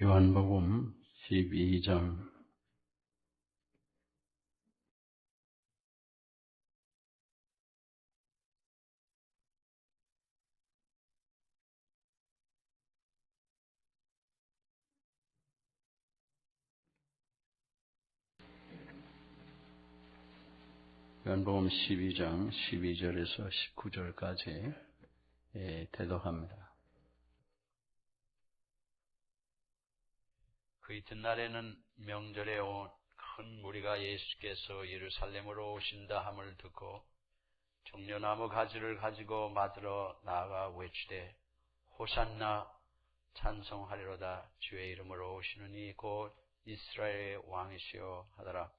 요한복음 12장 요한복음 12장 12절에서 19절까지 대독합니다. 그 이튿날에는 명절에 온 큰 무리가 예수께서 예루살렘으로 오신다 함을 듣고 종려나무 가지를 가지고 맞으러 나아가 외치되 호산나 찬송하리로다 주의 이름으로 오시는 이 곧 이스라엘의 왕이시여 하더라.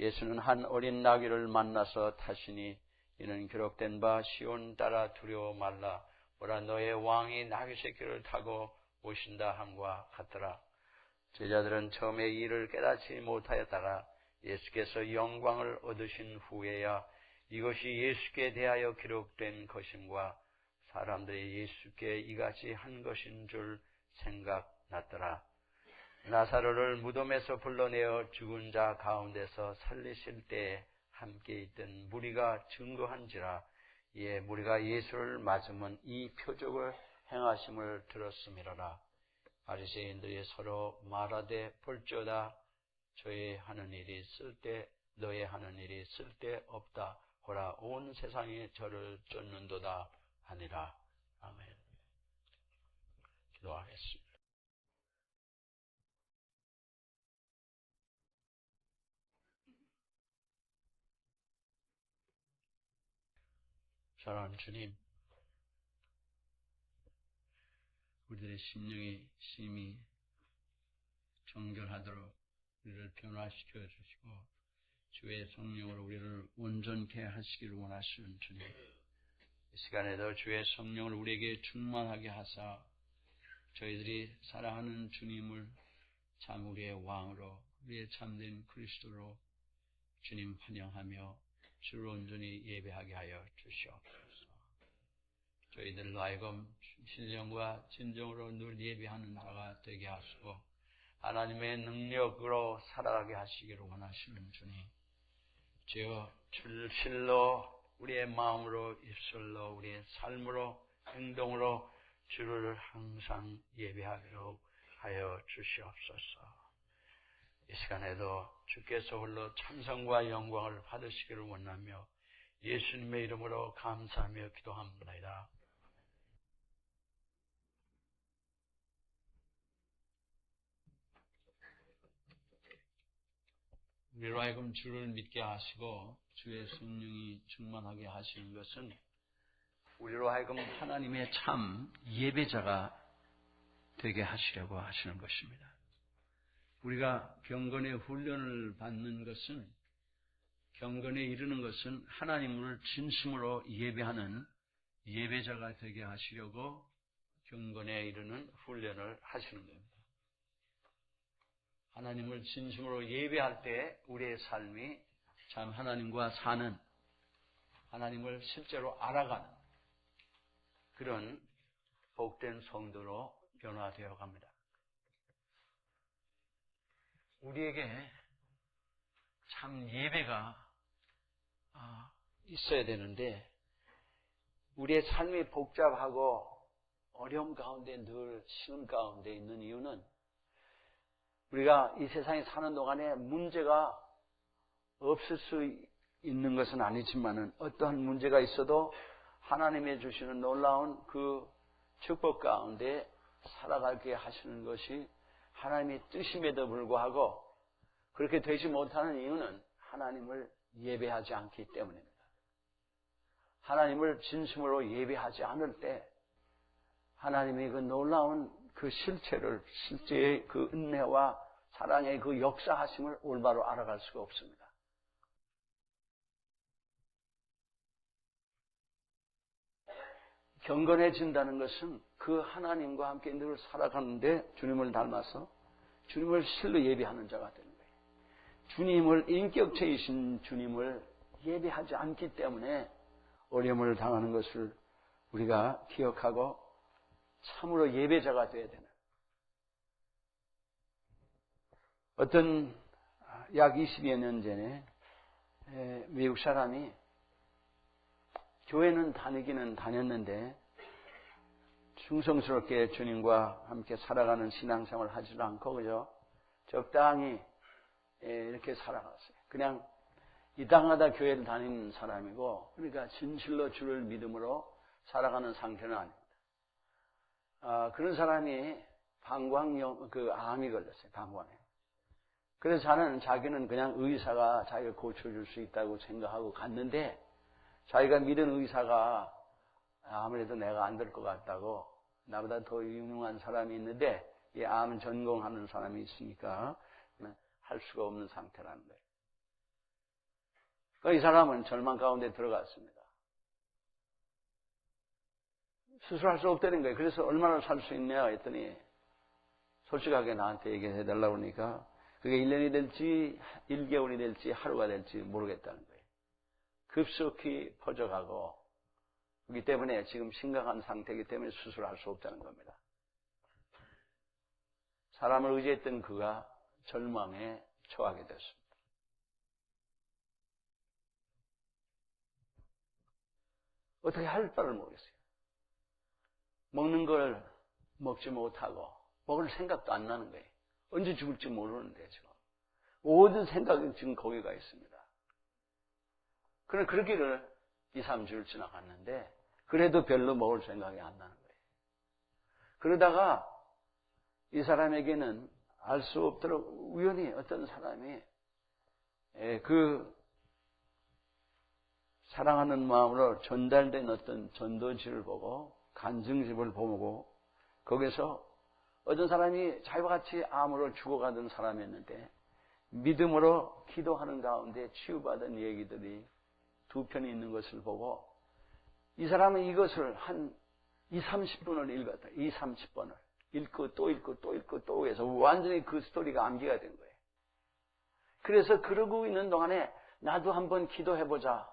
예수는 한 어린 나귀를 만나서 타시니 이는 기록된 바 시온 따라 두려워 말라 보라 너의 왕이 나귀 새끼를 타고 오신다 함과 같더라. 제자들은 처음에 이를 깨닫지 못하였다가 예수께서 영광을 얻으신 후에야 이것이 예수께 대하여 기록된 것임과 사람들이 예수께 이같이 한 것인 줄 생각났더라. 나사로를 무덤에서 불러내어 죽은 자 가운데서 살리실 때에 함께 있던 무리가 증거한지라. 이에 무리가 예수를 맞으면 이 표적을 행하심을 들었음이로라. 바리새인들이 서로 말하되 볼지어다 너의 하는 일이 쓸데없다. 보라 온 세상이 저를 쫓는도다 하니라. 아멘. 기도하겠습니다. 사랑하는 주님, 우리들의 심령이 심히 정결하도록 우리를 변화시켜 주시고 주의 성령으로 우리를 온전케 하시기를 원하시는 주님, 이 시간에도 주의 성령을 우리에게 충만하게 하사 저희들이 사랑하는 주님을 참 우리의 왕으로 우리의 참된 그리스도로 주님 환영하며 주를 온전히 예배하게 하여 주시옵소서. 저희들로 하여금 신령과 진정으로 늘 예배하는 자가 되게 하시고 하나님의 능력으로 살아가게 하시기를 원하시는 주님, 주여 실로 우리의 마음으로 입술로 우리의 삶으로 행동으로 주를 항상 예배하기로 하여 주시옵소서. 이 시간에도 주께서 홀로 찬송과 영광을 받으시기를 원하며 예수님의 이름으로 감사하며 기도합니다. 우리로 하여금 주를 믿게 하시고 주의 성령이 충만하게 하시는 것은 우리로 하여금 하나님의 참 예배자가 되게 하시려고 하시는 것입니다. 우리가 경건의 훈련을 받는 것은, 경건에 이르는 것은 하나님을 진심으로 예배하는 예배자가 되게 하시려고 경건에 이르는 훈련을 하시는 겁니다. 하나님을 진심으로 예배할 때 우리의 삶이 참 하나님과 사는, 하나님을 실제로 알아가는 그런 복된 성도로 변화되어 갑니다. 우리에게 참 예배가 있어야 되는데 우리의 삶이 복잡하고 어려움 가운데 늘 시험 가운데 있는 이유는 우리가 이 세상에 사는 동안에 문제가 없을 수 있는 것은 아니지만은 어떠한 문제가 있어도 하나님이 주시는 놀라운 그 축복 가운데 살아가게 하시는 것이 하나님의 뜻임에도 불구하고 그렇게 되지 못하는 이유는 하나님을 예배하지 않기 때문입니다. 하나님을 진심으로 예배하지 않을 때 하나님의 그 놀라운 그 실제의 그 은혜와 사랑의 그 역사하심을 올바로 알아갈 수가 없습니다. 경건해진다는 것은 그 하나님과 함께 늘 살아가는데 주님을 닮아서 주님을 실로 예배하는 자가 되는 거예요. 주님을, 인격체이신 주님을 예배하지 않기 때문에 어려움을 당하는 것을 우리가 기억하고 참으로 예배자가 되어야 되는, 어떤 약 20여 년 전에 외국 사람이 교회는 다니기는 다녔는데 충성스럽게 주님과 함께 살아가는 신앙생활을 하지도 않고 그저 적당히 이렇게 살아갔어요. 그냥 이당하다 교회를 다니는 사람이고, 그러니까 진실로 주를 믿음으로 살아가는 상태는 아닙니다. 그런 사람이 방광염, 암이 걸렸어요. 방광에. 그래서 자기는 그냥 의사가 자기가 고쳐줄 수 있다고 생각하고 갔는데, 자기가 믿은 의사가 아무래도 내가 안 될 것 같다고, 나보다 더 유명한 사람이 있는데 이 암 전공하는 사람이 있으니까 할 수가 없는 상태라는 거예요. 이 사람은 절망 가운데 들어갔습니다. 수술할 수 없다는 거예요. 그래서 얼마나 살 수 있냐 했더니 솔직하게 나한테 얘기해 달라고 하니까 그게 1년이 될지 1개월이 될지 하루가 될지 모르겠다는 거예요. 급속히 퍼져가고 그렇기 때문에 지금 심각한 상태이기 때문에 수술할 수 없다는 겁니다. 사람을 의지했던 그가 절망에 처하게 됐습니다. 어떻게 할 바를 모르겠어요. 먹는 걸 먹지 못하고 먹을 생각도 안 나는 거예요. 언제 죽을지 모르는데 지금 모든 생각이 지금 거기가 있습니다. 그런 그러기를 2, 3주를 지나갔는데 그래도 별로 먹을 생각이 안 나는 거예요. 그러다가 이 사람에게는 알 수 없도록 우연히 어떤 사람이 그 사랑하는 마음으로 전달된 어떤 전도지를 보고 간증집을 보고 거기서 어떤 사람이 자기와 같이 암으로 죽어가던 사람이었는데 믿음으로 기도하는 가운데 치유받은 얘기들이 두 편이 있는 것을 보고 이 사람은 이것을 한 2, 30분을 읽었다. 2, 30번을. 읽고 또 읽고 또 읽고 또 해서 완전히 그 스토리가 암기가 된 거예요. 그래서 그러고 있는 동안에 나도 한번 기도해보자.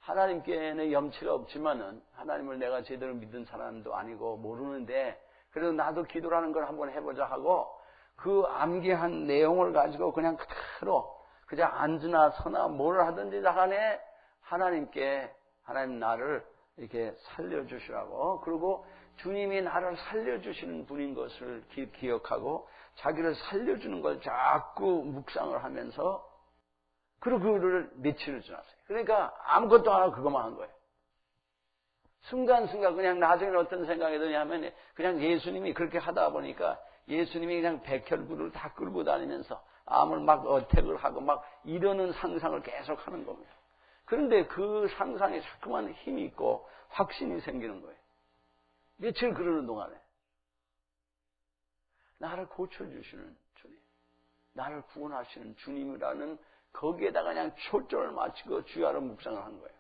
하나님께는 염치가 없지만은 하나님을 내가 제대로 믿은 사람도 아니고 모르는데 그래도 나도 기도라는 걸 한번 해보자 하고 그 암기한 내용을 가지고 그냥 그대로 그냥 앉으나 서나 뭘 하든지 간에 하나님께 하나님 나를 이렇게 살려주시라고 그리고 주님이 나를 살려주시는 분인 것을 기억하고 자기를 살려주는 걸 자꾸 묵상을 하면서 그리고 그거를 며칠을 지났어요. 그러니까 아무것도 안 하고 그것만 한 거예요. 순간순간 그냥 나중에 어떤 생각이 드냐면 그냥 예수님이 그렇게 하다 보니까 예수님이 그냥 백혈구를 다 끌고 다니면서 암을 막 어택을 하고 막 이러는 상상을 계속 하는 겁니다. 그런데 그 상상에 자꾸만 힘이 있고 확신이 생기는 거예요. 며칠 그러는 동안에 나를 고쳐주시는 주님, 나를 구원하시는 주님이라는 거기에다가 그냥 초점을 맞추고 주야로 묵상을 한 거예요.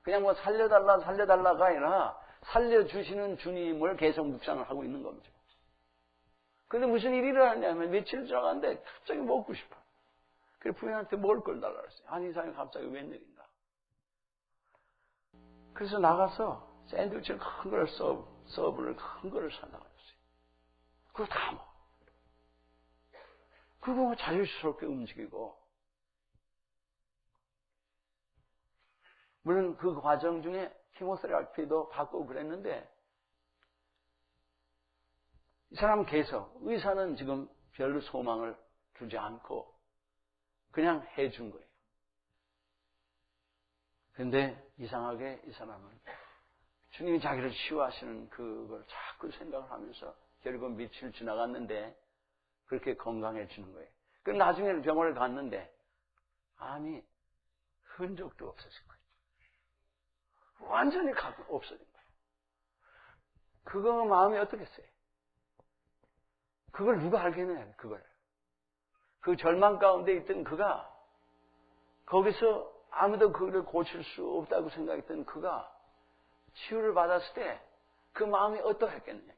그냥 뭐 살려달라가 아니라 살려주시는 주님을 계속 묵상을 하고 있는 겁니다. 그런데 무슨 일이 일어났냐면 며칠 지나갔는데 갑자기 먹고 싶어. 그래서 부인한테 먹을 걸 달라고 했어요. 아니 이 사람이 갑자기 웬일인가. 그래서 나가서 샌드위치를 큰 걸 서브를 큰 거를 사다가 줬어요. 그거 다 먹어. 그거 자유스럽게 움직이고 물론 그 과정 중에 키모테라피도 받고 그랬는데 이 사람은 계속 의사는 지금 별로 소망을 주지 않고 그냥 해준 거예요. 그런데 이상하게 이 사람은 주님이 자기를 치유하시는 그걸 자꾸 생각을 하면서 결국 며칠 지나갔는데 그렇게 건강해지는 거예요. 그럼 나중에 병원을 갔는데 암이 흔적도 없어진 거예요. 완전히 없어진 거예요. 그거 마음이 어떻겠어요? 그걸 누가 알겠느냐, 그걸. 그 절망 가운데 있던 그가 거기서 아무도 그를 고칠 수 없다고 생각했던 그가 치유를 받았을 때 그 마음이 어떠했겠느냐.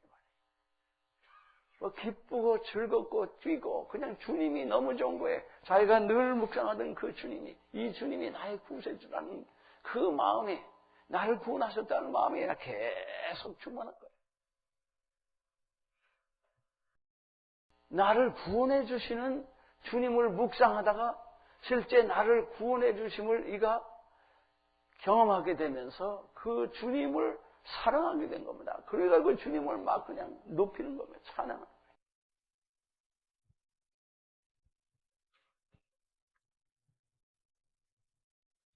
뭐 기쁘고 즐겁고 뛰고 그냥 주님이 너무 좋은 거예요. 자기가 늘 묵상하던 그 주님이 이 주님이 나의 구세주라는 그 마음이 나를 구원하셨다는 마음이 계속 충만한 거예요. 나를 구원해 주시는 주님을 묵상하다가 실제 나를 구원해 주심을 이가 경험하게 되면서 그 주님을 사랑하게 된 겁니다. 그러니까 그 주님을 막 그냥 높이는 겁니다. 찬양하는 거예요.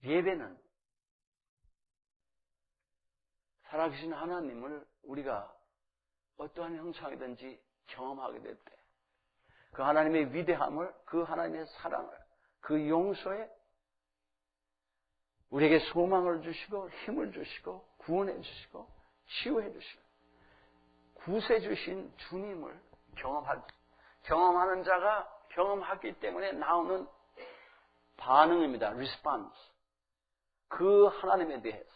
예배는 살아계신 하나님을 우리가 어떠한 형상이든지 경험하게 될 때, 그 하나님의 위대함을, 그 하나님의 사랑을, 그 용서에 우리에게 소망을 주시고 힘을 주시고 구원해 주시고 치유해 주시고 구세 주신 주님을 경험하는 자가 경험하기 때문에 나오는 반응입니다. response. 그 하나님에 대해서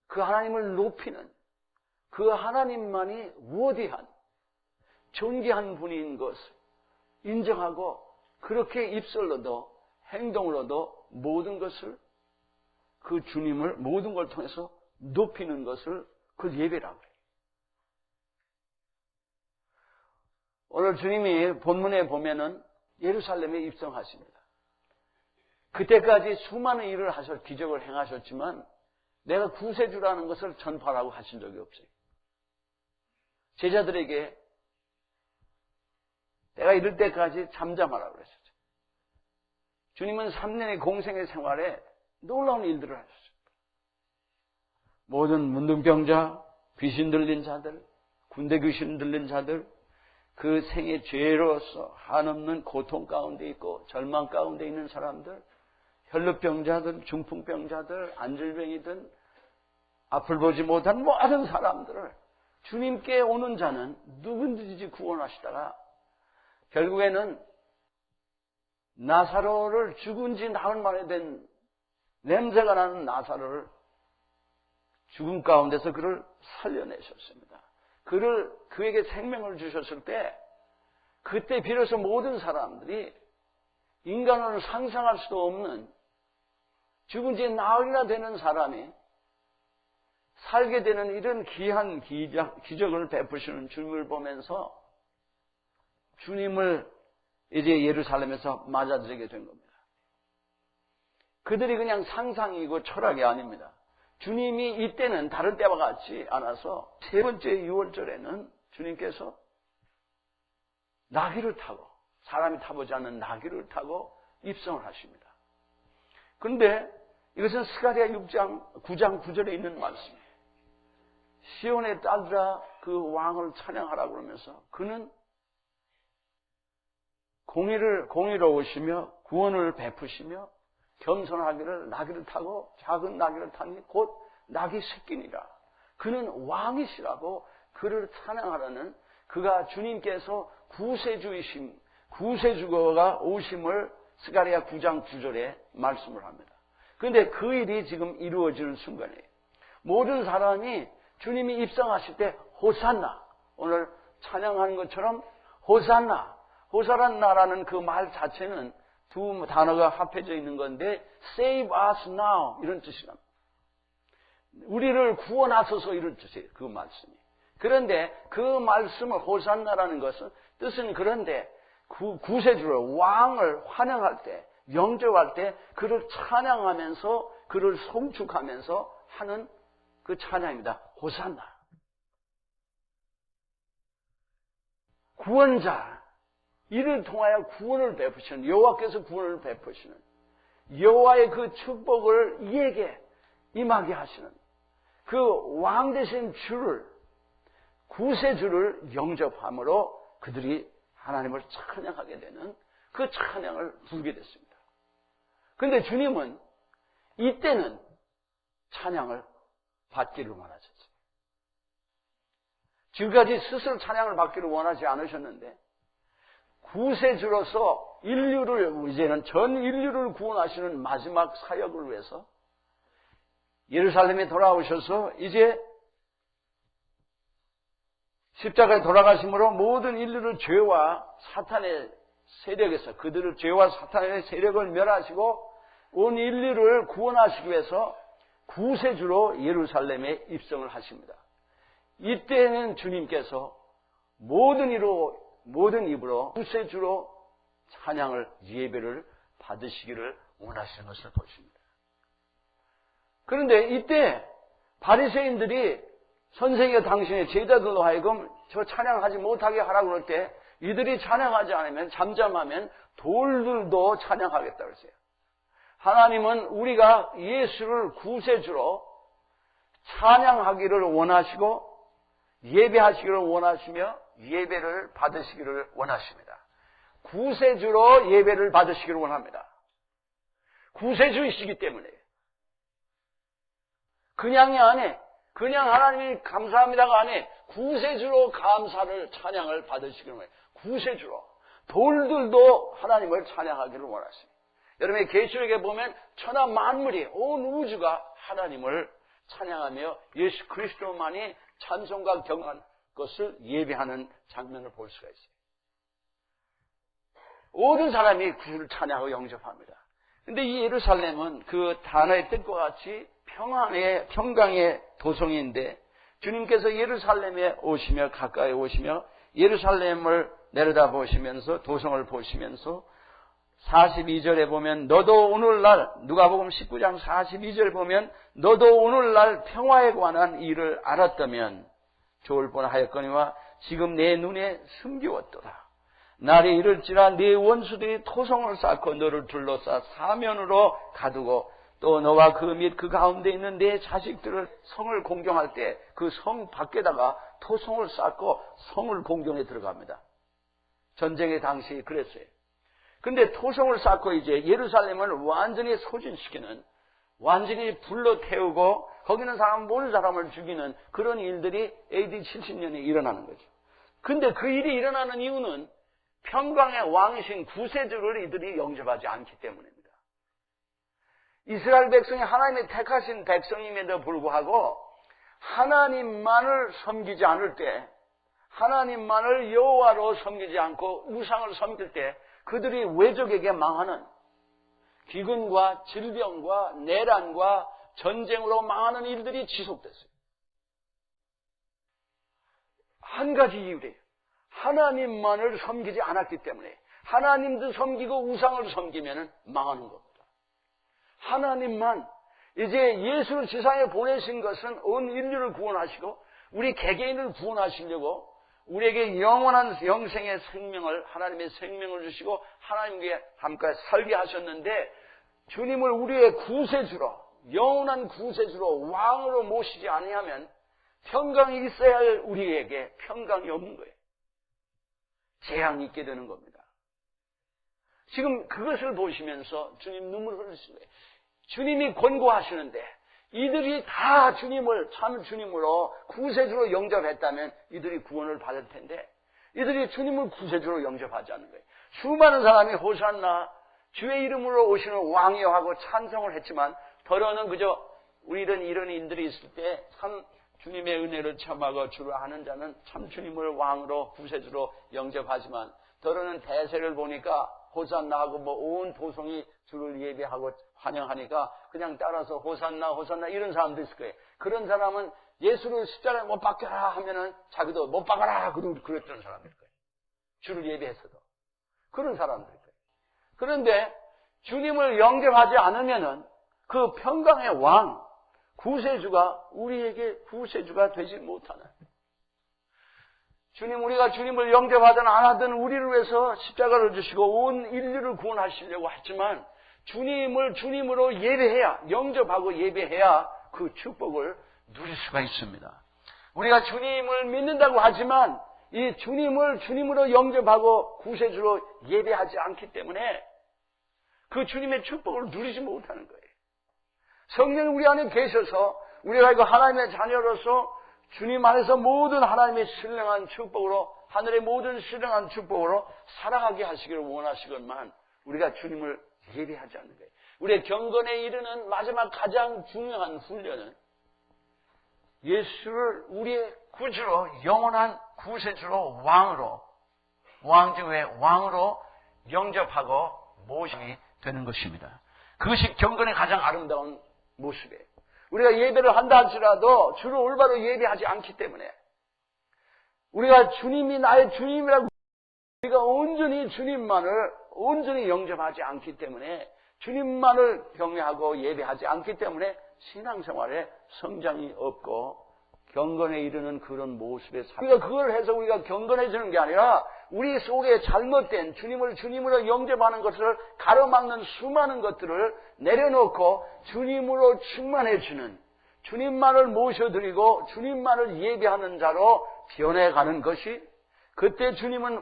그 하나님을 높이는, 그 하나님만이 워디한, 존귀한 분인 것을 인정하고 그렇게 입술로도 행동으로도 모든 것을, 그 주님을 모든 걸 통해서 높이는 것을 그 예배라고 해요. 오늘 주님이 본문에 보면은 예루살렘에 입성하십니다. 그때까지 수많은 일을 기적을 행하셨지만 내가 구세주라는 것을 전파라고 하신 적이 없어요. 제자들에게 내가 이럴 때까지 잠잠하라고 그랬었죠. 주님은 3년의 공생의 생활에 놀라운 일들을 하셨습니다. 모든 문둥병자, 귀신 들린 자들, 군대 귀신 들린 자들, 그 생의 죄로서 한없는 고통 가운데 있고 절망 가운데 있는 사람들, 혈루병자들, 중풍병자들, 안질병이든 앞을 보지 못한 모든 사람들을 주님께 오는 자는 누구든지 구원하시다가 결국에는 나사로를 죽은 지 나흘 만에 된 냄새가 나는 나사로를 죽음 가운데서 그를 살려내셨습니다. 그에게 생명을 주셨을 때 그때 비로소 모든 사람들이 인간으로 상상할 수도 없는 죽은 지 나흘이나 되는 사람이 살게 되는 이런 귀한 기적을 베푸시는 주님을 보면서 주님을 이제 예루살렘에서 맞아들이게 된 겁니다. 그들이 그냥 상상이고 철학이 아닙니다. 주님이 이때는 다른 때와 같이 않아서 세 번째 유월절에는 주님께서 나귀를 타고, 사람이 타보지 않는 나귀를 타고 입성을 하십니다. 그런데 이것은 스가랴 6장 9장 9절에 있는 말씀이에요. 시온의 딸들아 그 왕을 찬양하라고 그러면서 그는 공의로우시며 구원을 베푸시며 겸손하기를 나귀를 타고 작은 나귀를 타니 곧 나귀 새끼니라. 그는 왕이시라고 그를 찬양하라는, 그가 주님께서 구세주가 오심을 스가랴 9장 9절에 말씀을 합니다. 그런데 그 일이 지금 이루어지는 순간이에요. 모든 사람이 주님이 입성하실 때 호산나, 오늘 찬양하는 것처럼 호산나라는 그 말 자체는 두 단어가 합해져 있는 건데 save us now 이런 뜻이랍니다. 우리를 구원하소서 이런 뜻이에요. 그 말씀이. 그런데 그 말씀을 호산나라는 것은 뜻은 그런데 구세주를 왕을 환영할 때, 영접할 때 그를 찬양하면서 그를 송축하면서 하는 그 찬양입니다. 호산나. 구원자, 이를 통하여 구원을 베푸시는, 여호와께서 구원을 베푸시는, 여호와의 그 축복을 이에게 임하게 하시는 그 왕 되신 주를, 구세주를 영접함으로 그들이 하나님을 찬양하게 되는 그 찬양을 부르게 됐습니다. 그런데 주님은 이때는 찬양을 받기를 원하셨어요. 지금까지 스스로 찬양을 받기를 원하지 않으셨는데 구세주로서 이제는 전 인류를 구원하시는 마지막 사역을 위해서 예루살렘에 돌아오셔서 이제 십자가에 돌아가심으로 모든 인류를 죄와 사탄의 세력에서, 그들을 죄와 사탄의 세력을 멸하시고 온 인류를 구원하시기 위해서 구세주로 예루살렘에 입성을 하십니다. 이때는 주님께서 모든 입으로 구세주로 찬양을, 예배를 받으시기를 원하시는 것을 보십니다. 그런데 이때 바리새인들이 선생이가 당신의 제자들로 하여금 저 찬양하지 못하게 하라고 그럴 때 이들이 찬양하지 않으면, 잠잠하면 돌들도 찬양하겠다 그랬어요. 하나님은 우리가 예수를 구세주로 찬양하기를 원하시고 예배하시기를 원하시며 예배를 받으시기를 원하십니다. 구세주로 예배를 받으시기를 원합니다. 구세주이시기 때문에. 그냥이 아니, 그냥 하나님이 감사합니다가 아니, 구세주로 감사를, 찬양을 받으시기를 원해요. 구세주로. 돌들도 하나님을 찬양하기를 원하십니다. 여러분의 계시록에 보면 천하 만물이, 온 우주가 하나님을 찬양하며 예수 그리스도만이 찬송과 경한 것을 예배하는 장면을 볼 수가 있어요. 모든 사람이 구주를 찬양하고 영접합니다. 그런데 이 예루살렘은 그 단어의 뜻과 같이 평강의 도성인데, 주님께서 예루살렘에 오시며, 가까이 오시며 예루살렘을 내려다보시면서, 도성을 보시면서 42절에 보면 너도 오늘날, 누가복음 19장 42절에 보면 너도 오늘날 평화에 관한 일을 알았다면 좋을 뻔하였거니와 지금 내 눈에 숨기웠도다. 날이 이를지라 네 원수들이 토성을 쌓고 너를 둘러싸 사면으로 가두고 또 너와 그 및 그 가운데 있는 네 자식들을 성을 공경할 때 그 성 밖에다가 토성을 쌓고 성을 공경에 들어갑니다. 전쟁의 당시 그랬어요. 근데 토성을 쌓고 이제 예루살렘을 완전히 소진시키는, 완전히 불러 태우고 거기는 사람 모든 사람을 죽이는 그런 일들이 AD 70년에 일어나는 거죠. 근데 그 일이 일어나는 이유는 평강의 왕이신 구세주를 이들이 영접하지 않기 때문입니다. 이스라엘 백성이 하나님의 택하신 백성임에도 불구하고 하나님만을 섬기지 않을 때, 하나님만을 여호와로 섬기지 않고 우상을 섬길 때 그들이 외적에게 망하는, 기근과 질병과 내란과 전쟁으로 망하는 일들이 지속됐어요. 한 가지 이유래요. 하나님만을 섬기지 않았기 때문에. 하나님도 섬기고 우상을 섬기면 망하는 겁니다. 하나님만, 이제 예수를 지상에 보내신 것은 온 인류를 구원하시고 우리 개개인을 구원하시려고 우리에게 영원한 영생의 생명을, 하나님의 생명을 주시고 하나님께 함께 살게 하셨는데, 주님을 우리의 구세주로, 영원한 구세주로 왕으로 모시지 아니하면 평강이 있어야 할 우리에게 평강이 없는 거예요. 재앙이 있게 되는 겁니다. 지금 그것을 보시면서 주님 눈물을 흘리신 거예요. 주님이 권고하시는데 이들이 다 주님을, 참 주님으로 구세주로 영접했다면 이들이 구원을 받을 텐데 이들이 주님을 구세주로 영접하지 않는 거예요. 수많은 사람이 호산나 주의 이름으로 오시는 왕이여 하고 찬송을 했지만 더러는 그저 우리는 이런 인들이 있을 때 참 주님의 은혜를 참하고 주를 아는 자는 참 주님을 왕으로 구세주로 영접하지만 더러는 대세를 보니까 호산나 하고 온 도성이 주를 예배하고 환영하니까 그냥 따라서 호산나 호산나 이런 사람도 있을 거예요. 그런 사람은 예수를 십자가에 못 박혀라 하면은 자기도 못 박아라 그랬던 사람일 거예요. 주를 예배했어도. 그런 사람들일 거예요. 그런데 주님을 영접하지 않으면은 그 평강의 왕, 구세주가 우리에게 구세주가 되지 못하는, 주님, 우리가 주님을 영접하든 안 하든 우리를 위해서 십자가를 주시고 온 인류를 구원하시려고 했지만 주님을 주님으로 예배해야, 영접하고 예배해야 그 축복을 누릴 수가 있습니다. 우리가 주님을 믿는다고 하지만 이 주님을 주님으로 영접하고 구세주로 예배하지 않기 때문에 그 주님의 축복을 누리지 못하는 거예요. 성령이 우리 안에 계셔서 우리가 이거 하나님의 자녀로서 주님 안에서 모든 하나님의 신령한 축복으로, 하늘의 모든 신령한 축복으로 살아가게 하시기를 원하시건만 우리가 주님을 예배하지 않는 거예요. 우리의 경건에 이르는 마지막 가장 중요한 훈련은 예수를 우리의 구주로, 영원한 구세주로, 왕으로, 왕중의 왕으로 영접하고 모심이 되는 것입니다. 그것이 경건의 가장 아름다운 모습이에요. 우리가 예배를 한다 할지라도 주를 올바로 예배하지 않기 때문에 우리가 주님이 나의 주님이라고 우리가 언제 온전히 주님만을 온전히 영접하지 않기 때문에, 주님만을 경외하고 예배하지 않기 때문에 신앙생활에 성장이 없고 경건에 이르는 그런 모습에 우리가 그걸 해서 우리가 경건해지는 게 아니라 우리 속에 잘못된 주님을 주님으로 영접하는 것을 가로막는 수많은 것들을 내려놓고 주님으로 충만해지는, 주님만을 모셔드리고 주님만을 예배하는 자로 변해가는 것이, 그때 주님은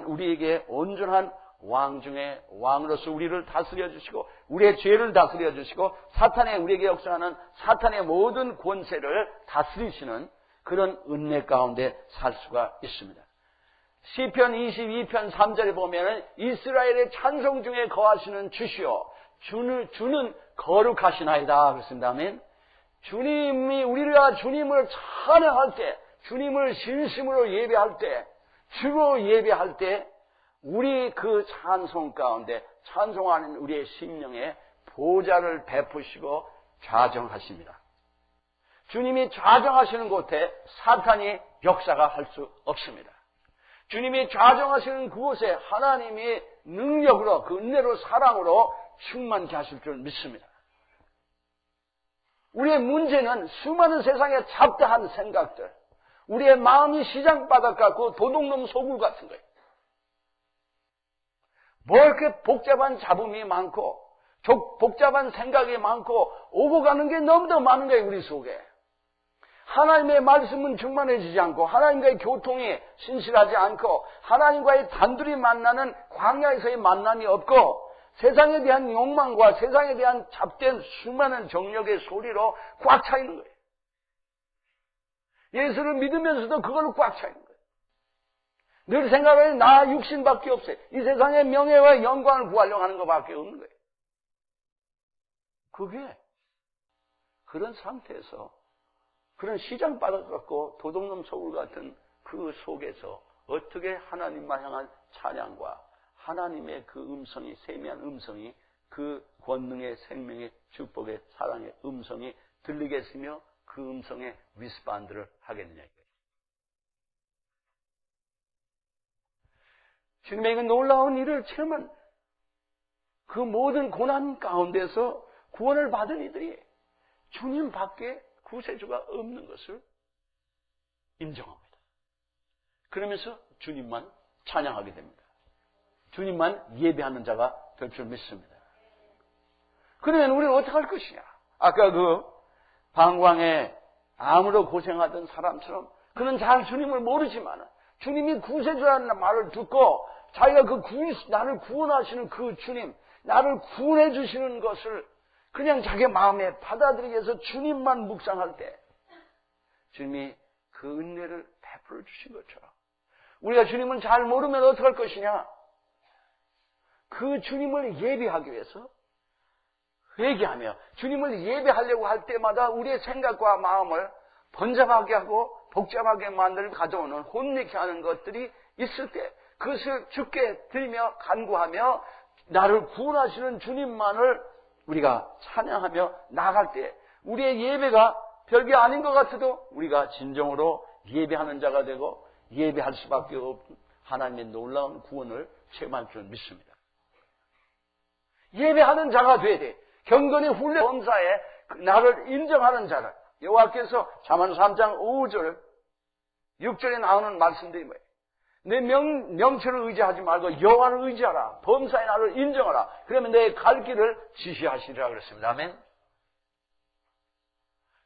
우리에게 온전한 왕 중에 왕으로서 우리를 다스려 주시고 우리의 죄를 다스려 주시고 사탄의 우리에게 역사하는 사탄의 모든 권세를 다스리시는 그런 은혜 가운데 살 수가 있습니다. 시편 22편 3절에 보면 이스라엘의 찬송 중에 거하시는 주시오 주는 거룩하시나이다 그렇습니다. 아멘. 주님이 우리가 주님을 찬양할 때, 주님을 진심으로 예배할 때, 주로 예배할 때 우리 그 찬송 가운데 찬송하는 우리의 심령에 보좌를 베푸시고 좌정하십니다. 주님이 좌정하시는 곳에 사탄이 역사가 할 수 없습니다. 주님이 좌정하시는 그곳에 하나님이 능력으로, 그 은혜로, 사랑으로 충만케 하실 줄 믿습니다. 우리의 문제는 수많은 세상의 잡다한 생각들, 우리의 마음이 시장바닥 같고 도둑놈 소굴 같은 거예요. 뭐 이렇게 복잡한 잡음이 많고 복잡한 생각이 많고 오고 가는 게 너무도 많은 거예요. 우리 속에 하나님의 말씀은 충만해지지 않고 하나님과의 교통이 신실하지 않고 하나님과의 단둘이 만나는 광야에서의 만남이 없고 세상에 대한 욕망과 세상에 대한 잡된 수많은 정력의 소리로 꽉 차 있는 거예요. 예수를 믿으면서도 그걸로 꽉 차 있는 거예요. 늘 생각하는 나 육신밖에 없어요. 이 세상의 명예와 영광을 구하려고 하는 것밖에 없는 거예요. 그게 그런 상태에서 그런 시장바닥 같고 도둑놈 소굴 같은 그 속에서 어떻게 하나님만 향한 찬양과 하나님의 그 음성이, 세미한 음성이, 그 권능의 생명의 축복의 사랑의 음성이 들리겠으며 그 음성에 리스폰드를 하겠느냐 이거예요. 주님의 그 놀라운 일을 체험한 그 모든 고난 가운데서 구원을 받은 이들이 주님 밖에 구세주가 없는 것을 인정합니다. 그러면서 주님만 찬양하게 됩니다. 주님만 예배하는 자가 될 줄 믿습니다. 그러면 우리는 어떻게 할 것이냐? 아까 그 방광에 암으로 고생하던 사람처럼 그는 잘 주님을 모르지만 주님이 구세주라는 말을 듣고 자기가 나를 구원하시는 그 주님, 나를 구원해 주시는 것을 그냥 자기 마음에 받아들이기 위해서 주님만 묵상할 때 주님이 그 은혜를 베풀어 주신 것처럼 우리가 주님을 잘 모르면 어떻게 할 것이냐? 그 주님을 예배하기 위해서 회개하며 주님을 예배하려고 할 때마다 우리의 생각과 마음을 번잡하게 하고 복잡하게 만들어 가져오는 혼미케 하는 것들이 있을 때 그것을 주께 드리며 간구하며 나를 구원하시는 주님만을 우리가 찬양하며 나아갈 때 우리의 예배가 별게 아닌 것 같아도 우리가 진정으로 예배하는 자가 되고 예배할 수밖에 없는 하나님의 놀라운 구원을 체험할 줄 믿습니다. 예배하는 자가 돼야 돼. 경건히 훈련 범사에 나를 인정하는 자를 여호와께서 잠언 3장 5절 6절에 나오는 말씀들이 뭐예요? 내 명철을 의지하지 말고 여호와를 의지하라. 범사에 나를 인정하라. 그러면 내 갈 길을 지시하시리라 그랬습니다. 아멘.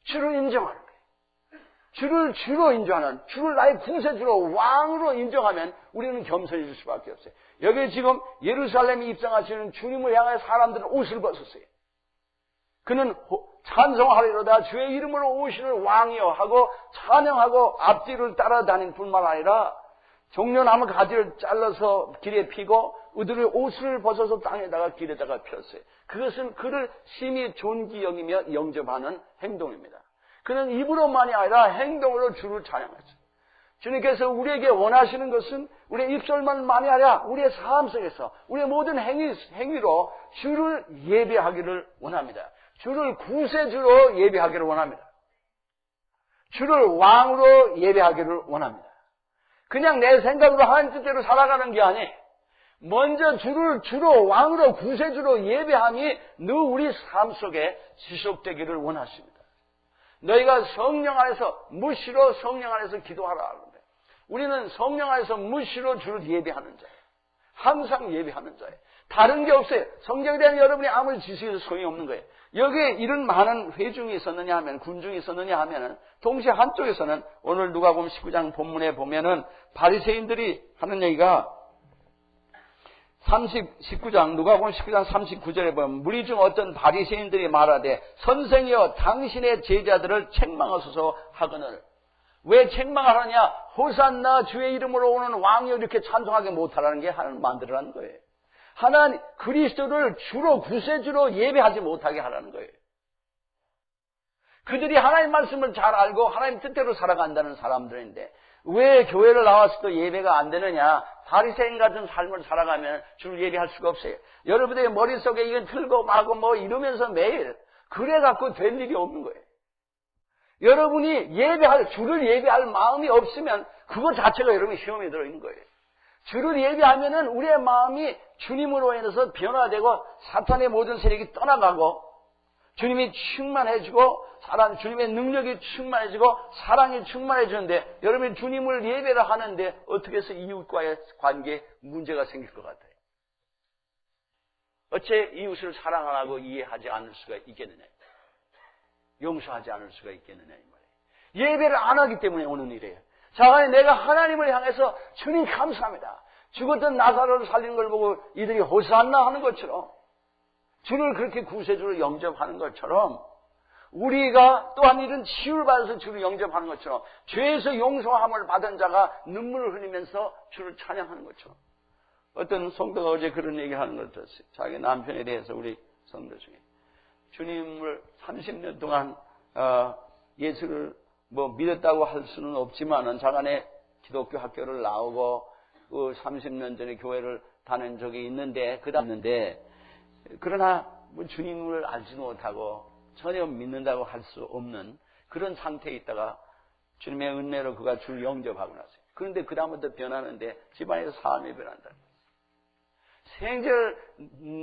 주를 인정하는 거예요. 주를 주로 인정하는, 주를 나의 구세주로 왕으로 인정하면 우리는 겸손해질 수밖에 없어요. 여기 지금 예루살렘에 입성하시는 주님을 향해 사람들은 옷을 벗었어요. 그는 찬송하리로다 주의 이름으로 오시는 왕이여 하고 찬양하고 앞뒤를 따라다닌 뿐만 아니라 종려나무 가지를 잘라서 길에 피고 그들의 옷을 벗어서 땅에다가 길에다가 폈어요. 그것은 그를 심히 존귀 여기며 영접하는 행동입니다. 그는 입으로만이 아니라 행동으로 주를 찬양했어요. 주님께서 우리에게 원하시는 것은 우리의 입술만이 아니라 우리의 삶 속에서 우리의 모든 행위로 주를 예배하기를 원합니다. 주를 구세주로 예배하기를 원합니다. 주를 왕으로 예배하기를 원합니다. 그냥 내 생각으로 하나님 뜻대로 살아가는 게 아니에요. 먼저 주를 주로 왕으로 구세주로 예배함이 늘 우리 삶 속에 지속되기를 원하십니다. 너희가 성령 안에서 무시로 성령 안에서 기도하라 하는데 우리는 성령 안에서 무시로 주를 예배하는 자예요. 항상 예배하는 자예요. 다른 게 없어요. 성경에 대한 여러분이 아무리 지식해도 소용이 없는 거예요. 여기에 이런 많은 회중이 있었느냐 하면, 군중이 있었느냐 하면은, 동시에 한쪽에서는 오늘 누가복음 19장 본문에 보면은 바리새인들이 하는 얘기가 19장, 누가복음 19장 39절에 보면 무리 중 어떤 바리새인들이 말하되 선생이여 당신의 제자들을 책망하소서 하거늘. 왜 책망하느냐? 호산나 주의 이름으로 오는 왕이여 이렇게 찬송하게 못하라는 게 하나님 만들어라는 거예요. 하나님 그리스도를 주로 구세주로 예배하지 못하게 하라는 거예요. 그들이 하나님 말씀을 잘 알고 하나님 뜻대로 살아간다는 사람들인데 왜 교회를 나왔을 때 예배가 안 되느냐? 바리새인 같은 삶을 살아가면 주를 예배할 수가 없어요. 여러분의 머릿속에 이건 틀고 마고 뭐 이러면서 매일 그래 갖고 될 일이 없는 거예요. 여러분이 주를 예배할 마음이 없으면 그거 자체가 여러분이 시험에 들어있는 거예요. 주를 예배하면은 우리의 마음이 주님으로 인해서 변화되고 사탄의 모든 세력이 떠나가고 주님이 충만해지고 주님의 능력이 충만해지고 사랑이 충만해지는데 여러분이 주님을 예배를 하는데 어떻게 해서 이웃과의 관계에 문제가 생길 것 같아요. 어째 이웃을 사랑 안 하고 이해하지 않을 수가 있겠느냐. 용서하지 않을 수가 있겠느냐 이 말이에요. 예배를 안 하기 때문에 오는 일이에요. 자, 내가 하나님을 향해서 주님 감사합니다. 죽었던 나사로를 살리는 걸 보고 이들이 호산나 하는 것처럼 주를 그렇게 구세주로 영접하는 것처럼 우리가 또한 이런 치유를 받아서 주를 영접하는 것처럼 죄에서 용서함을 받은 자가 눈물을 흘리면서 주를 찬양하는 것처럼 어떤 성도가 어제 그런 얘기를 하는 걸 들었어요. 자기 남편에 대해서 우리 성도 중에 주님을 30년 동안 예수를 믿었다고 할 수는 없지만은 자간에 기독교 학교를 나오고 30년 전에 교회를 다닌 적이 있는데 그러나 주님을 알지도 못하고 전혀 믿는다고 할 수 없는 그런 상태에 있다가 주님의 은혜로 그가 주를 영접하고 났어요. 그런데 그 다음부터 변하는데 집안에서 삶이 변한다. 생절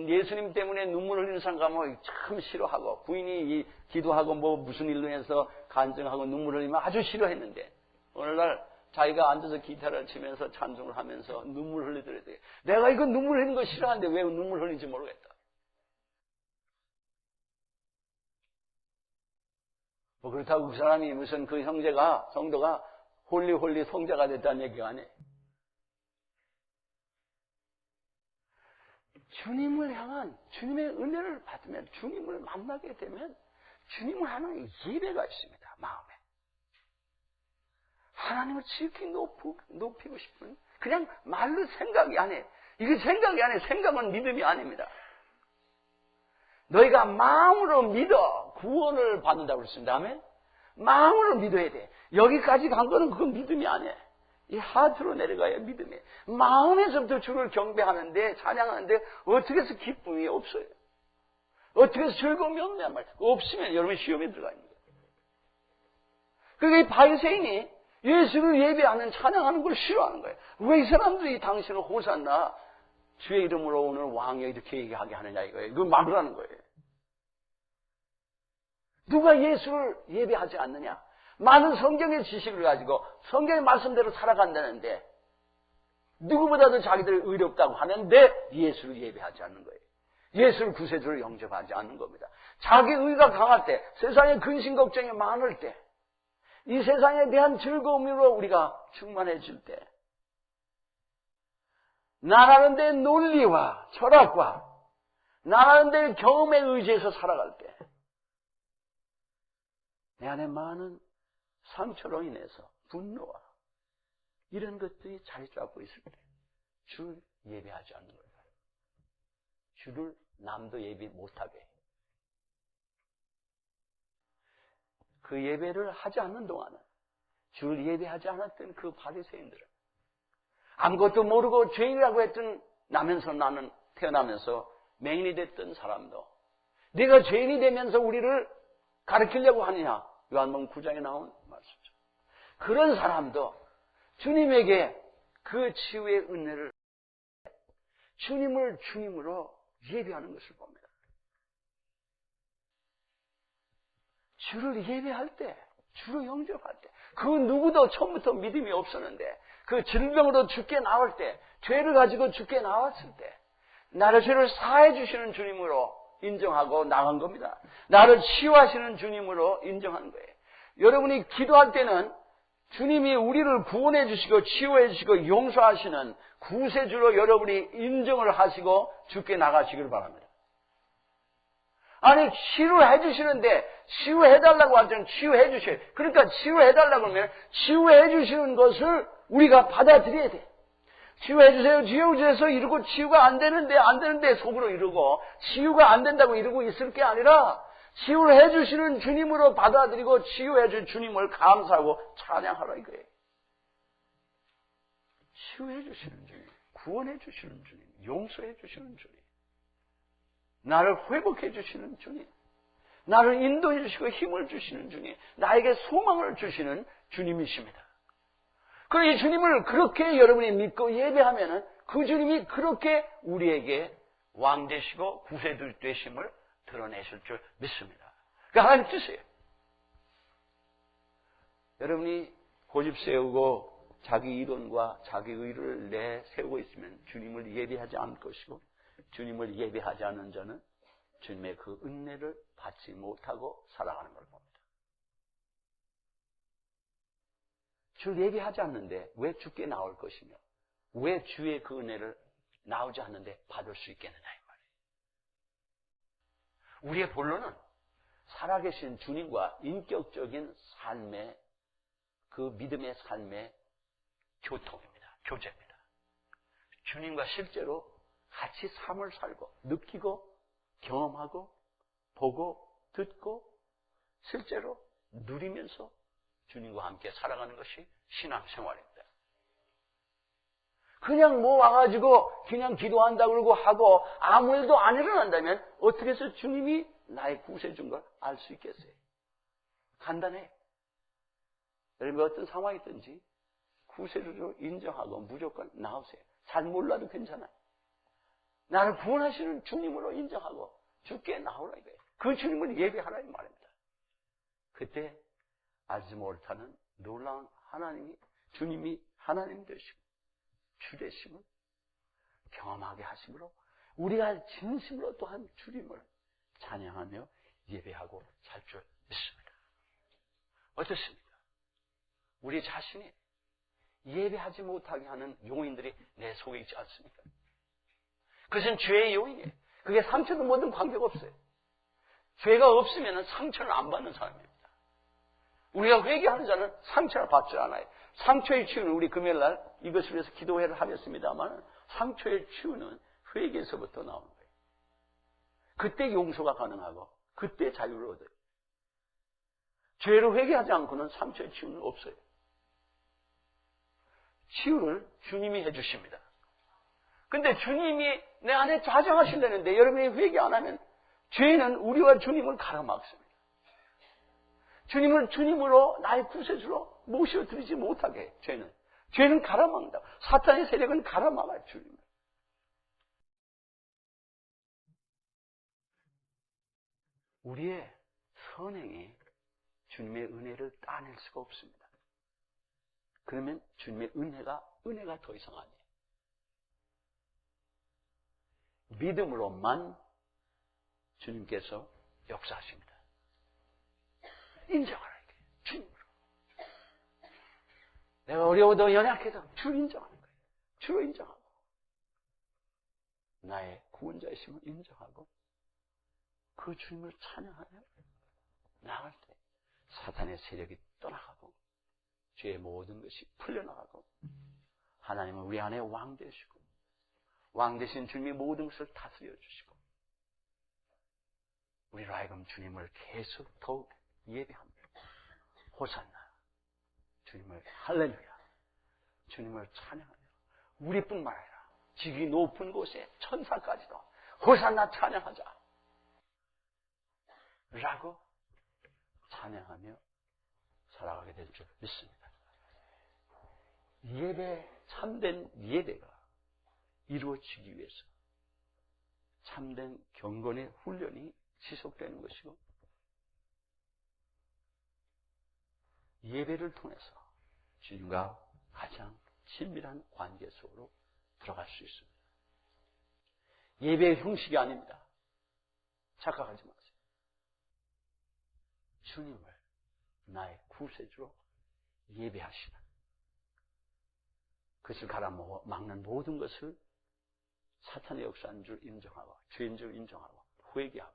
예수님 때문에 눈물 흘리는 사람 가면 참 싫어하고 부인이 기도하고 무슨 일로 해서 간증하고 눈물 흘리면 아주 싫어했는데 오늘날 자기가 앉아서 기타를 치면서 찬송을 하면서 눈물 흘리더라고요. 내가 이거 눈물 흘리는 거 싫어하는데 왜 눈물 흘리는지 모르겠다. 그렇다고 그 사람이 무슨 그 성도가 홀리 성자가 됐다는 얘기가 아니에요. 주님을 향한 주님의 은혜를 받으면 주님을 만나게 되면 주님을 하는 예배가 있습니다. 마음에. 하나님을 지극히 높이고 싶은 그냥 말로 생각이 아니에요. 이게 생각이 아니에요. 생각은 믿음이 아닙니다. 너희가 마음으로 믿어 구원을 받는다고 그랬습니다. 아멘? 마음으로 믿어야 돼. 여기까지 간 거는 그건 믿음이 아니에요. 이 하트로 내려가야 믿음이에요. 마음에서부터 주를 경배하는데 찬양하는데 어떻게 해서 기쁨이 없어요. 어떻게 해서 즐거움이 없냐 말이에요. 없으면 여러분 시험에 들어가 있는 거예요. 그게 바리새인이 예수를 예배하는 찬양하는 걸 싫어하는 거예요. 왜 이 사람들이 당신을 호산나 주의 이름으로 오늘 왕이여 이렇게 얘기하게 하느냐 이거예요. 그걸 막으라는 거예요. 누가 예수를 예배하지 않느냐? 많은 성경의 지식을 가지고 성경의 말씀대로 살아간다는데 누구보다도 자기들 의롭다고 하는데 예수를 예배하지 않는 거예요. 예수를 구세주로 영접하지 않는 겁니다. 자기 의가 강할 때, 세상에 근심 걱정이 많을 때, 이 세상에 대한 즐거움으로 우리가 충만해질 때, 나라는 데 논리와 철학과 나라는 데 경험에 의지해서 살아갈 때, 내 안에 많은 상처로 인해서 분노와 이런 것들이 자리 잡고 있을 때 주를 예배하지 않는 거예요. 주를 남도 예배 못하게 해요. 그 예배를 하지 않는 동안은 주를 예배하지 않았던 그 바리새인들은 아무것도 모르고 죄인이라고 했던 나는 태어나면서 맹인이 됐던 사람도 네가 죄인이 되면서 우리를 가르치려고 하느냐? 요한복음 9장에 나온 말씀이죠. 그런 사람도 주님에게 그 치유의 은혜를 주님을 주님으로 예배하는 것을 봅니다. 주를 예배할 때, 주로 영접할 때, 그 누구도 처음부터 믿음이 없었는데, 그 질병으로 죽게 나올 때, 죄를 가지고 죽게 나왔을 때, 나를 죄를 사해 주시는 주님으로 인정하고 나간 겁니다. 나를 치유하시는 주님으로 인정한 거예요. 여러분이 기도할 때는 주님이 우리를 구원해 주시고 치유해 주시고 용서하시는 구세주로 여러분이 인정을 하시고 죽게 나가시길 바랍니다. 아니, 치유해 주시는데 치유해 달라고 하면 치유해 주셔요. 그러니까 치유해 달라고 하면 치유해 주시는 것을 우리가 받아들여야 돼. 치유해 주세요. 치유해 주셔서 이러고 치유가 안 되는데 속으로 이러고 치유가 안 된다고 이러고 있을 게 아니라 치유를 해 주시는 주님으로 받아들이고 치유해 준 주님을 감사하고 찬양하라 이거예요. 치유해 주시는 주님, 구원해 주시는 주님, 용서해 주시는 주님, 나를 회복해 주시는 주님, 나를 인도해 주시고 힘을 주시는 주님, 나에게 소망을 주시는 주님이십니다. 그리고 이 주님을 그렇게 여러분이 믿고 예배하면은 그 주님이 그렇게 우리에게 왕 되시고 구세주 되심을 드러내실 줄 믿습니다. 그러니까 하나님 뜻이에요. 여러분이 고집 세우고 자기 이론과 자기 의를 내세우고 있으면 주님을 예배하지 않을 것이고, 주님을 예배하지 않는 자는 주님의 그 은혜를 받지 못하고 살아가는 걸 봅니다. 주를 예배하지 않는데 왜 주께 나올 것이며 왜 주의 그 은혜를 나오지 않는데 받을 수 있겠느냐 이 말이에요. 우리의 본론은 살아계신 주님과 인격적인 삶의 그 믿음의 삶의 교통입니다. 교제입니다. 주님과 실제로 같이 삶을 살고 느끼고 경험하고 보고 듣고 실제로 누리면서 주님과 함께 살아가는 것이 신앙생활입니다. 그냥 뭐 와가지고 그냥 기도한다고 그러고 하고 아무 일도 안 일어난다면 어떻게 해서 주님이 나의 구세주인 걸 알 수 있겠어요? 간단해. 여러분 어떤 상황이든지 구세주로 인정하고 무조건 나오세요. 잘 몰라도 괜찮아요. 나를 구원하시는 주님으로 인정하고 주께 나오라 이거예요. 그 주님을 예배하라 이 말입니다. 그때 알지 못하는 놀라운 하나님이 주님이 하나님 되시고 주 되심을 경험하게 하심으로 우리가 진심으로 또한 주님을 찬양하며 예배하고 살 줄 믿습니다. 어떻습니까? 우리 자신이 예배하지 못하게 하는 요인들이 내 속에 있지 않습니까? 그것은 죄의 요인이에요. 그게 상처도 뭐든 관계가 없어요. 죄가 없으면 상처를 안 받는 사람입니다. 우리가 회개하는 자는 상처를 받지 않아요. 상처의 치유는 우리 금요일날 이것을 위해서 기도회를 하겠습니다만 상처의 치유는 회개에서부터 나오는 거예요. 그때 용서가 가능하고 그때 자유를 얻어요. 죄를 회개하지 않고는 상처의 치유는 없어요. 치유를 주님이 해주십니다. 근데 주님이 내 안에 자정하시려는데 여러분이 회개 안 하면 죄는 우리와 주님을 가로막습니다. 주님을 주님으로 나의 구세주로 모셔드리지 못하게 해요. 죄는 가로막는다. 사탄의 세력은 가로막아요. 주님을. 우리의 선행이 주님의 은혜를 따낼 수가 없습니다. 그러면 주님의 은혜가 더 이상 아니에요. 믿음으로만 주님께서 역사하십니다. 인정하라 이게 주님으로. 내가 어려워도 연약해도 주를 인정하는 거예요. 주로 인정하고 나의 구원자이심을 인정하고 그 주님을 찬양하며 나갈 때 사탄의 세력이 떠나가고 죄의 모든 것이 풀려나가고 하나님은 우리 안에 왕 되시고 왕 되신 주님이 모든 것을 다스려 주시고 우리로 하여금 주님을 계속 더욱 예배합니다. 호산나 주님을 할렐루야 주님을 찬양하며 우리뿐만 아니라 지기 높은 곳에 천사까지도 호산나 찬양하자 라고 찬양하며 살아가게 될 줄 믿습니다. 예배, 참된 예배가 이루어지기 위해서 참된 경건의 훈련이 지속되는 것이고, 예배를 통해서 주님과 가장 친밀한 관계 속으로 들어갈 수 있습니다. 예배의 형식이 아닙니다. 착각하지 마세요. 주님을 나의 구세주로 예배하시는, 그것을 가라막는 모든 것을 사탄의 역사인 줄 인정하고, 죄인 줄 인정하고, 회개하고,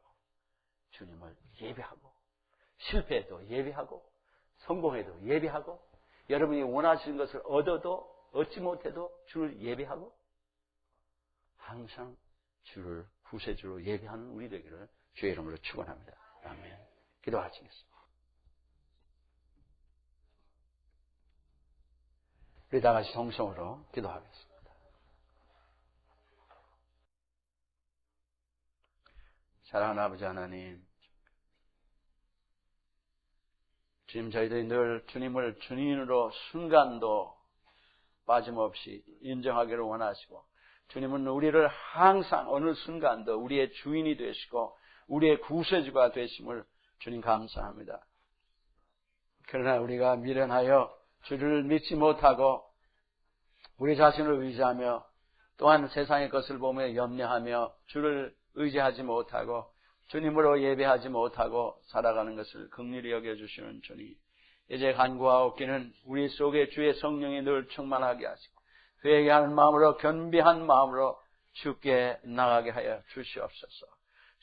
주님을 예배하고, 실패해도 예배하고, 성공해도 예배하고, 여러분이 원하시는 것을 얻어도 얻지 못해도 주를 예배하고, 항상 주를 구세주로 예배하는 우리 되기를 주의 이름으로 축원합니다. 아멘. 기도하시겠습니다. 우리 다 같이 동성으로 기도하겠습니다. 사랑하는 아버지 하나님, 주님, 저희들이 늘 주님을 주님으로 순간도 빠짐없이 인정하기를 원하시고, 주님은 우리를 항상 어느 순간도 우리의 주인이 되시고 우리의 구세주가 되심을 주님 감사합니다. 그러나 우리가 미련하여 주를 믿지 못하고 우리 자신을 의지하며, 또한 세상의 것을 보며 염려하며 주를 의지하지 못하고 주님으로 예배하지 못하고 살아가는 것을 긍휼히 여겨주시는 주님, 이제 간구하옵기는 우리 속에 주의 성령이 늘 충만하게 하시고 회개하는 마음으로, 겸비한 마음으로 주께 나가게 하여 주시옵소서.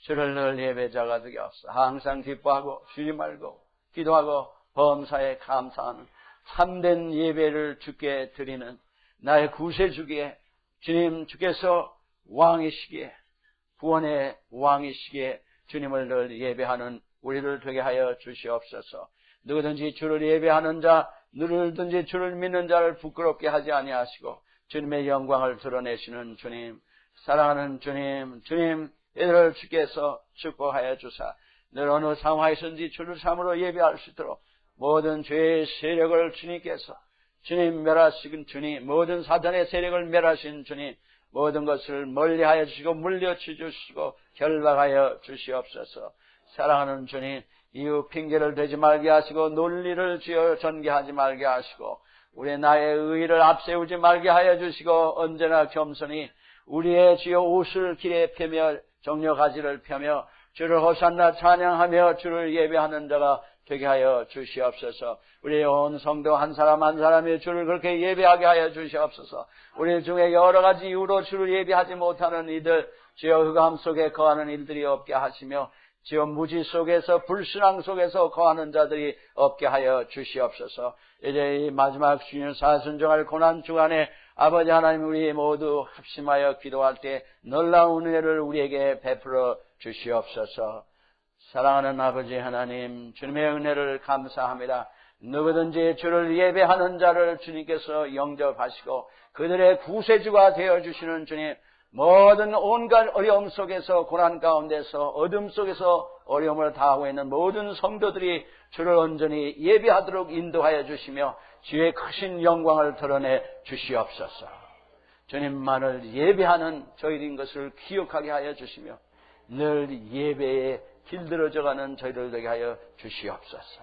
주를 늘 예배자가 되게 하옵소서. 항상 기뻐하고 쉬지 말고 기도하고 범사에 감사하는 참된 예배를 주께 드리는 나의 구세주기에, 주님, 주께서 왕이시기에, 구원의 왕이시기에 주님을 늘 예배하는 우리를 되게 하여 주시옵소서. 누구든지 주를 예배하는 자, 누구든지 주를 믿는 자를 부끄럽게 하지 아니하시고 주님의 영광을 드러내시는 주님, 사랑하는 주님, 주님, 이들을 주께서 축복하여 주사 늘 어느 상황에서든지 주를 참으로 예배할 수 있도록 모든 죄의 세력을 주님께서, 주님 멸하시는 주님, 모든 사탄의 세력을 멸하신 주님, 모든 것을 멀리하여 주시고 물려치 주시고 결박하여 주시옵소서. 사랑하는 주님, 이후 핑계를 대지 말게 하시고 논리를 지어 전개하지 말게 하시고 우리 나의 의의를 앞세우지 말게 하여 주시고, 언제나 겸손히 우리의 주여 옷을 길에 펴며 정려 가지를 펴며 주를 호산나 찬양하며 주를 예배하는 자가 되게 하여 주시옵소서. 우리의 온 성도 한 사람 한 사람이 주를 그렇게 예배하게 하여 주시옵소서. 우리 중에 여러 가지 이유로 주를 예배하지 못하는 이들, 주여 흑암 속에 거하는 일들이 없게 하시며 주여 무지 속에서, 불신앙 속에서 거하는 자들이 없게 하여 주시옵소서. 이제 이 마지막 주님 사순종할 고난 주간에 아버지 하나님, 우리 모두 합심하여 기도할 때 놀라운 은혜를 우리에게 베풀어 주시옵소서. 사랑하는 아버지 하나님, 주님의 은혜를 감사합니다. 누구든지 주를 예배하는 자를 주님께서 영접하시고 그들의 구세주가 되어주시는 주님, 모든 온갖 어려움 속에서, 고난 가운데서, 어둠 속에서 어려움을 다하고 있는 모든 성도들이 주를 온전히 예배하도록 인도하여 주시며 주의 크신 영광을 드러내 주시옵소서. 주님만을 예배하는 저희들인 것을 기억하게 하여 주시며 늘 예배에 길들어져가는 저희들 되게 하여 주시옵소서.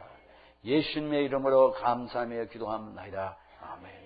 예수님의 이름으로 감사하며 기도합니다. 아멘.